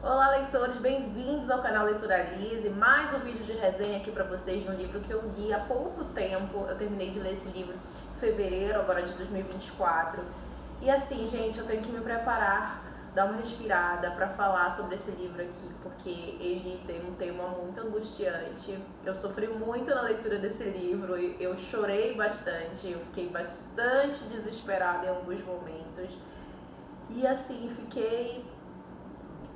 Olá, leitores, bem-vindos ao canal Leitura Lise. Mais um vídeo de resenha aqui para vocês de um livro que eu li há pouco tempo. Eu terminei de ler esse livro em fevereiro, agora de 2024. E assim, gente, eu tenho que me preparar, dar uma respirada para falar sobre esse livro aqui, porque ele tem um tema muito angustiante. Eu sofri muito na leitura desse livro, eu chorei bastante, eu fiquei bastante desesperada em alguns momentos. E assim, fiquei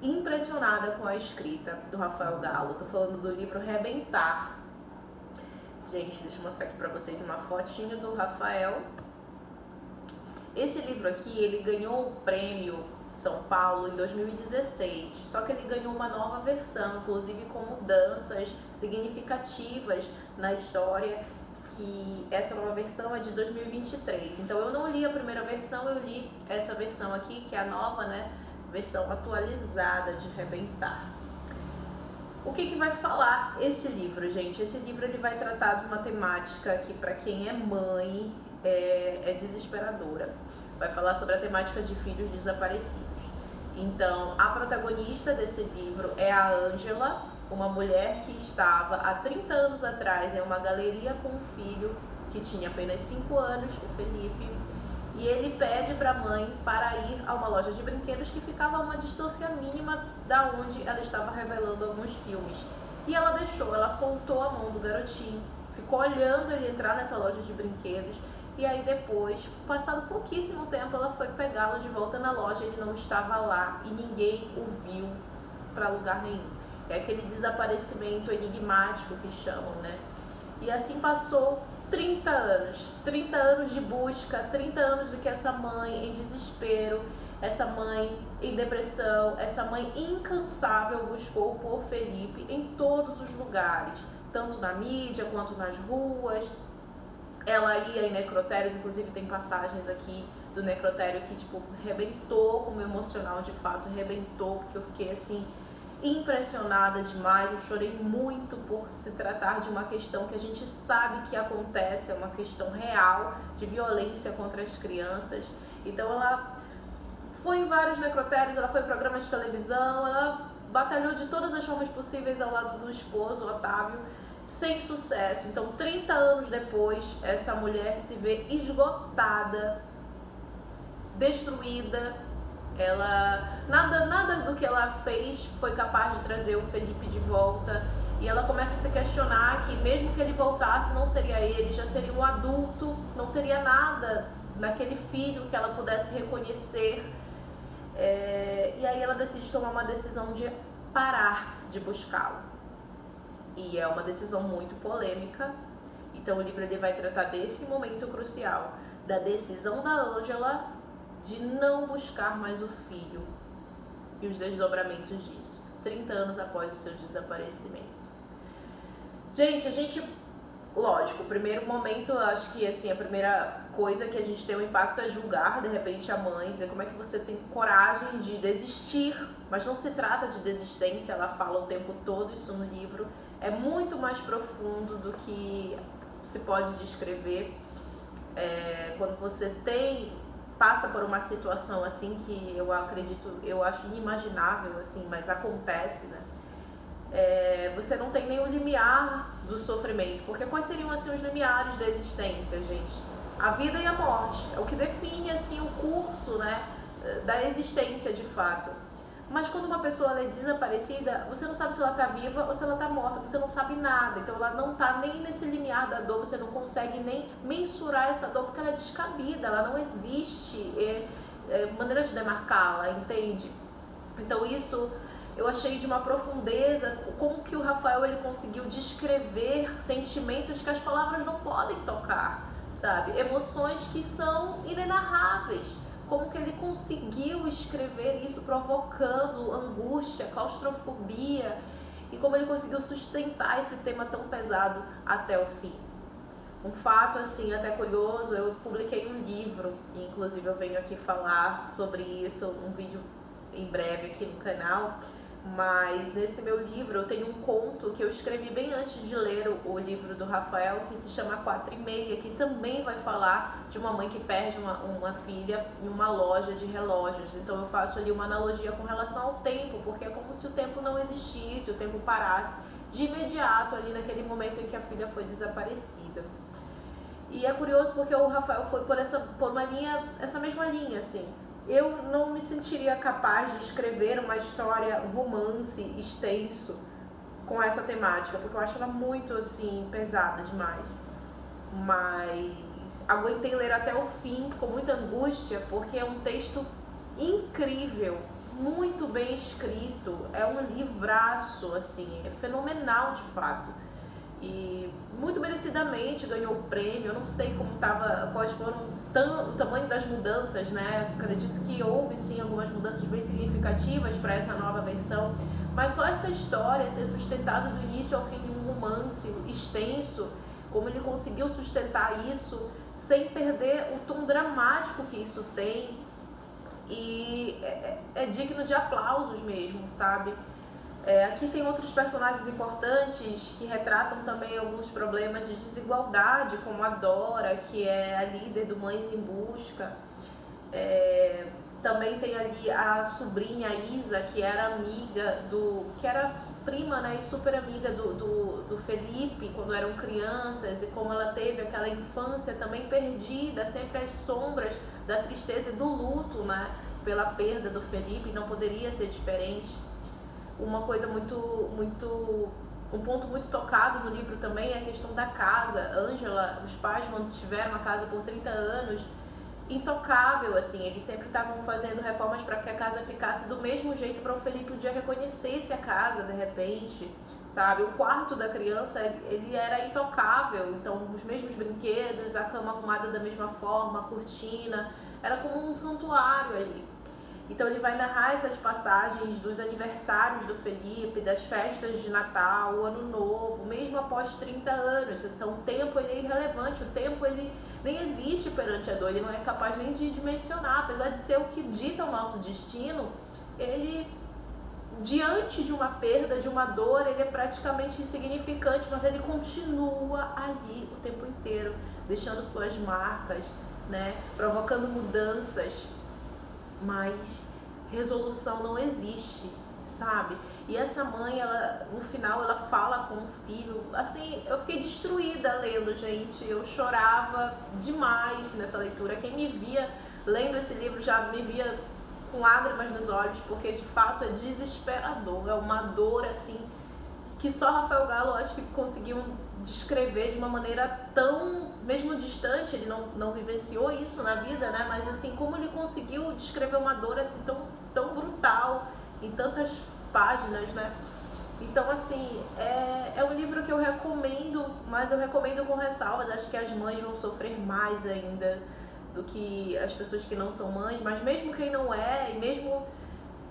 impressionada com a escrita do Rafael Gallo. Tô falando do livro Rebentar. Gente, deixa eu mostrar aqui pra vocês uma fotinho do Rafael. Esse livro aqui, ele ganhou o prêmio São Paulo em 2016, só que ele ganhou uma nova versão, inclusive com mudanças significativas na história, que essa nova versão é de 2023. Então eu não li a primeira versão, eu li essa versão aqui, que é a nova, né? Versão atualizada de Rebentar. O que vai falar esse livro, gente? Esse livro ele vai tratar de uma temática que, para quem é mãe, é desesperadora. Vai falar sobre a temática de filhos desaparecidos. Então, a protagonista desse livro é a Ângela, uma mulher que estava há 30 anos atrás em uma galeria com um filho que tinha apenas 5 anos, o Felipe. E ele pede para a mãe para ir a uma loja de brinquedos que ficava a uma distância mínima da onde ela estava revelando alguns filmes. E ela deixou, ela soltou a mão do garotinho, ficou olhando ele entrar nessa loja de brinquedos. E aí depois, passado pouquíssimo tempo, ela foi pegá-lo de volta na loja, ele não estava lá e ninguém o viu para lugar nenhum. É aquele desaparecimento enigmático que chamam, né? E assim passou 30 anos de busca, 30 anos de que essa mãe em desespero, essa mãe em depressão, essa mãe incansável buscou por Felipe em todos os lugares, tanto na mídia quanto nas ruas. Ela ia em necrotérios, inclusive tem passagens aqui do necrotério que tipo rebentou com o meu emocional, de fato rebentou, porque eu fiquei assim impressionada demais. Eu chorei muito por se tratar de uma questão que a gente sabe que acontece, é uma questão real de violência contra as crianças. Então ela foi em vários necrotérios, ela foi em programas de televisão, ela batalhou de todas as formas possíveis ao lado do esposo, Otávio, sem sucesso. Então 30 anos depois, essa mulher se vê esgotada, destruída. Ela nada do que ela fez foi capaz de trazer o Felipe de volta, e ela começa a se questionar que mesmo que ele voltasse, não seria ele, já seria um adulto, não teria nada naquele filho que ela pudesse reconhecer. E aí ela decide tomar uma decisão de parar de buscá-lo, e é uma decisão muito polêmica. Então o livro ele vai tratar desse momento crucial, da decisão da Ângela de não buscar mais o filho e os desdobramentos disso, 30 anos após o seu desaparecimento. Gente, lógico, o primeiro momento, acho que assim, a primeira coisa que a gente tem um impacto é julgar de repente a mãe, dizer como é que você tem coragem de desistir, mas não se trata de desistência, ela fala o tempo todo isso no livro, é muito mais profundo do que se pode descrever. Quando você passa por uma situação assim que eu acho inimaginável, assim, mas acontece, né? Você não tem nenhum limiar do sofrimento, porque quais seriam assim os limiares da existência, gente? A vida e a morte é o que define assim o curso, né, da existência de fato. Mas quando uma pessoa ela é desaparecida, você não sabe se ela está viva ou se ela está morta, você não sabe nada. Então ela não está nem nesse limiar da dor, você não consegue nem mensurar essa dor, porque ela é descabida, ela não existe maneira de demarcá-la, entende? Então isso eu achei de uma profundeza, como que o Rafael ele conseguiu descrever sentimentos que as palavras não podem tocar, sabe? Emoções que são inenarráveis. Como que ele conseguiu escrever isso provocando angústia, claustrofobia, e como ele conseguiu sustentar esse tema tão pesado até o fim. Um fato assim até curioso, eu publiquei um livro, e inclusive eu venho aqui falar sobre isso, um vídeo em breve aqui no canal, Mas nesse meu livro eu tenho um conto que eu escrevi bem antes de ler o livro do Rafael, que se chama 4:30, que também vai falar de uma mãe que perde uma filha em uma loja de relógios. Então eu faço ali uma analogia com relação ao tempo, porque é como se o tempo não existisse, o tempo parasse de imediato ali naquele momento em que a filha foi desaparecida. E é curioso porque o Rafael foi por uma linha, essa mesma linha, assim. Eu não me sentiria capaz de escrever uma história, um romance extenso com essa temática, porque eu acho ela muito, assim, pesada demais. Mas aguentei ler até o fim com muita angústia, porque é um texto incrível, muito bem escrito, é um livraço, assim, é fenomenal de fato. E muito merecidamente ganhou o prêmio. Eu não sei quais foram o tamanho das mudanças, né? Acredito que houve sim algumas mudanças bem significativas para essa nova versão, mas só essa história ser sustentada do início ao fim de um romance extenso, como ele conseguiu sustentar isso sem perder o tom dramático que isso tem, e é digno de aplausos mesmo, sabe? Aqui tem outros personagens importantes que retratam também alguns problemas de desigualdade, como a Dora, que é a líder do Mães em Busca. Também tem ali a sobrinha Isa, que era que era prima, né, e super amiga do Felipe quando eram crianças, e como ela teve aquela infância também perdida, sempre às sombras da tristeza e do luto, né, pela perda do Felipe, não poderia ser diferente. Uma coisa um ponto muito tocado no livro também é a questão da casa. Ângela, os pais mantiveram a casa por 30 anos, intocável, assim, eles sempre estavam fazendo reformas para que a casa ficasse do mesmo jeito, para o Felipe um dia reconhecesse a casa de repente, sabe? O quarto da criança, ele era intocável, então os mesmos brinquedos, a cama arrumada da mesma forma, a cortina, era como um santuário ali. Então ele vai narrar essas passagens dos aniversários do Felipe, das festas de Natal, o Ano Novo, mesmo após 30 anos. Então o tempo ele é irrelevante, o tempo ele nem existe perante a dor, ele não é capaz nem de dimensionar. Apesar de ser o que dita o nosso destino, ele, diante de uma perda, de uma dor, ele é praticamente insignificante, mas ele continua ali o tempo inteiro, deixando suas marcas, né, provocando mudanças. Mas resolução não existe, sabe? E essa mãe, ela, no final, ela fala com o filho, assim, eu fiquei destruída lendo, gente, eu chorava demais nessa leitura. Quem me via lendo esse livro já me via com lágrimas nos olhos, porque de fato é desesperador, é uma dor, assim, que só Rafael Gallo acho que conseguiu descrever de uma maneira tão, mesmo distante, ele não vivenciou isso na vida, né? Mas assim, como ele conseguiu descrever uma dor assim tão brutal em tantas páginas, né? Então assim, é um livro que eu recomendo, mas eu recomendo com ressalvas. Acho que as mães vão sofrer mais ainda do que as pessoas que não são mães, mas mesmo quem não é, e mesmo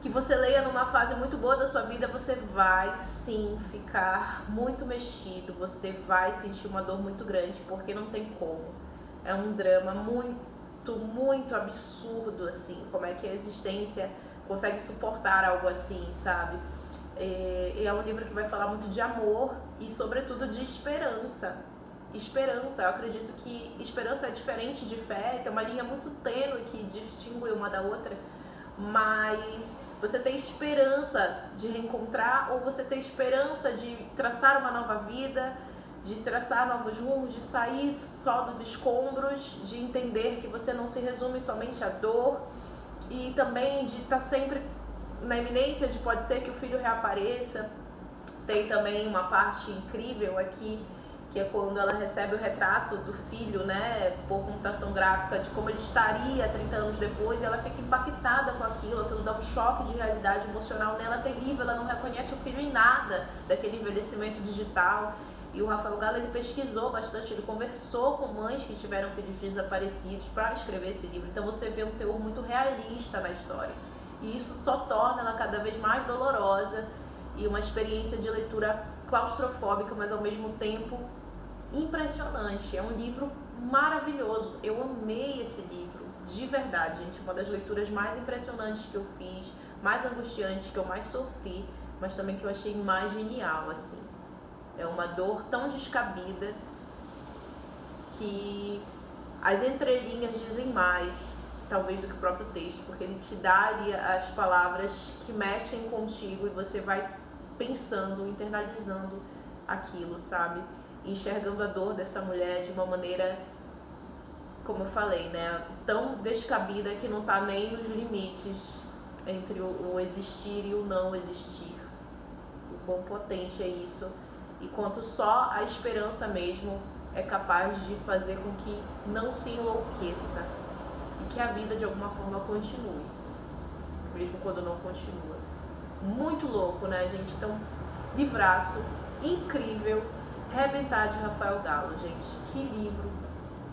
que você leia numa fase muito boa da sua vida, você vai sim ficar muito mexido, você vai sentir uma dor muito grande, porque não tem como. É um drama muito absurdo, assim, como é que a existência consegue suportar algo assim, sabe? É um livro que vai falar muito de amor e sobretudo de esperança. Esperança, eu acredito que esperança é diferente de fé, tem uma linha muito tênue que distingue uma da outra, mas você tem esperança de reencontrar, ou você tem esperança de traçar uma nova vida, de traçar novos rumos, de sair só dos escombros, de entender que você não se resume somente à dor, e também de estar sempre na iminência de pode ser que o filho reapareça. Tem também uma parte incrível aqui, que é quando ela recebe o retrato do filho, né, por computação gráfica, de como ele estaria 30 anos depois, e ela fica impactada com aquilo dá um choque de realidade emocional nela terrível, ela não reconhece o filho em nada daquele envelhecimento digital. E o Rafael Gallo, ele pesquisou bastante, ele conversou com mães que tiveram filhos desaparecidos para escrever esse livro, então você vê um teor muito realista na história, e isso só torna ela cada vez mais dolorosa, e uma experiência de leitura claustrofóbica, mas ao mesmo tempo impressionante. É um livro maravilhoso, eu amei esse livro, de verdade, gente, uma das leituras mais impressionantes que eu fiz, mais angustiantes, que eu mais sofri, mas também que eu achei mais genial, assim. É uma dor tão descabida que as entrelinhas dizem mais, talvez, do que o próprio texto, porque ele te dá ali as palavras que mexem contigo e você vai pensando, internalizando aquilo, sabe? Enxergando a dor dessa mulher de uma maneira, como eu falei, né, tão descabida que não tá nem nos limites entre o existir e o não existir. O quão potente é isso e quanto só a esperança mesmo é capaz de fazer com que não se enlouqueça e que a vida de alguma forma continue, mesmo quando não continua. Muito louco, né, gente? Então, livraço incrível, Rebentar, de Rafael Galo, gente. Que livro,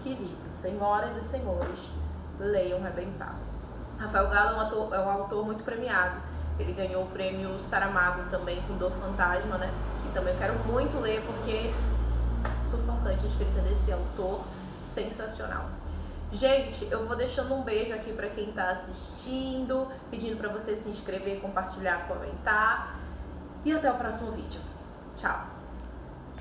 que livro. Senhoras e senhores, leiam Rebentar. Rafael Galo é um autor muito premiado. Ele ganhou o prêmio Saramago também com Dor Fantasma, né? Que também eu quero muito ler porque sufocante a escrita desse autor, sensacional. Gente, eu vou deixando um beijo aqui para quem tá assistindo, pedindo para você se inscrever, compartilhar, comentar. E até o próximo vídeo. Tchau!